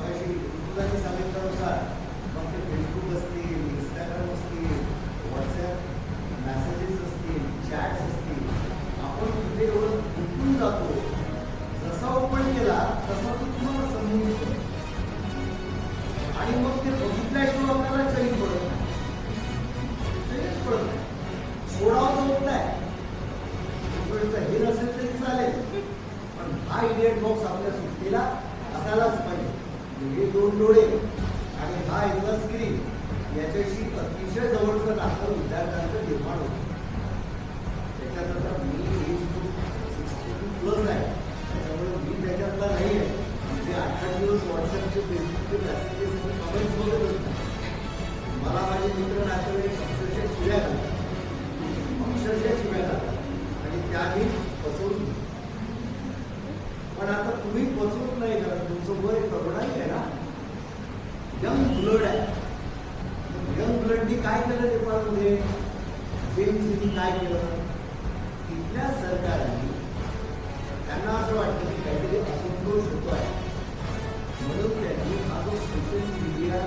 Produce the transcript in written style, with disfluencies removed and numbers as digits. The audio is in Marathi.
मगाशी मुलांनी सांगितल्यानुसार मग ते फेसबुक असतील, इंस्टाग्राम असतील, व्हॉट्सॲप मेसेजेस असतील, चॅट्स असतील, आपण तिथे एवढं गुंतून जातो, जसा ओपन केला तसा तो तुम्हाला समजून येतो आणि मग ते बघितल्याशिवाय आपल्याला चैन पडत नाही, चैनच पडत नाही, सोडावं होत नाही. हे नसेल तरी चालेल, पण हा इडियट बॉक्स आपल्या सुट्टीला असायलाच पाहिजे. हे दोन डोळे आणि हा एकदा स्क्रीन याच्याशी अतिशय जवळचं नातं विद्यार्थ्यांचं निर्माण होतं. त्याच्यानंतर मी एज ग्रुप 62+ आहे, त्याच्यामुळे मी त्याच्यातला नाही आहे. म्हणजे 8 दिवस व्हॉट्सअपचे फेसबुकचे मेसेजेस कमेंट्स बघत होते. मला माझे मित्र नातेवाईक अक्षरशः शिव्या घालतात, अक्षरशः शिव्या घालतात आणि त्याने फसवून. पण आता तुम्ही फसवत नाही, कारण तुमचं वय तरुणाई आहे ना, यंग ब्लड आहे. यंग ब्लडनी काय केलं नेपाळमध्ये, जेम्सनी काय केलं, तिथल्या सरकारने त्यांना असं वाटतं की काहीतरी असंतोष होतो आहे, म्हणून त्यांनी हा जो सोशल मीडिया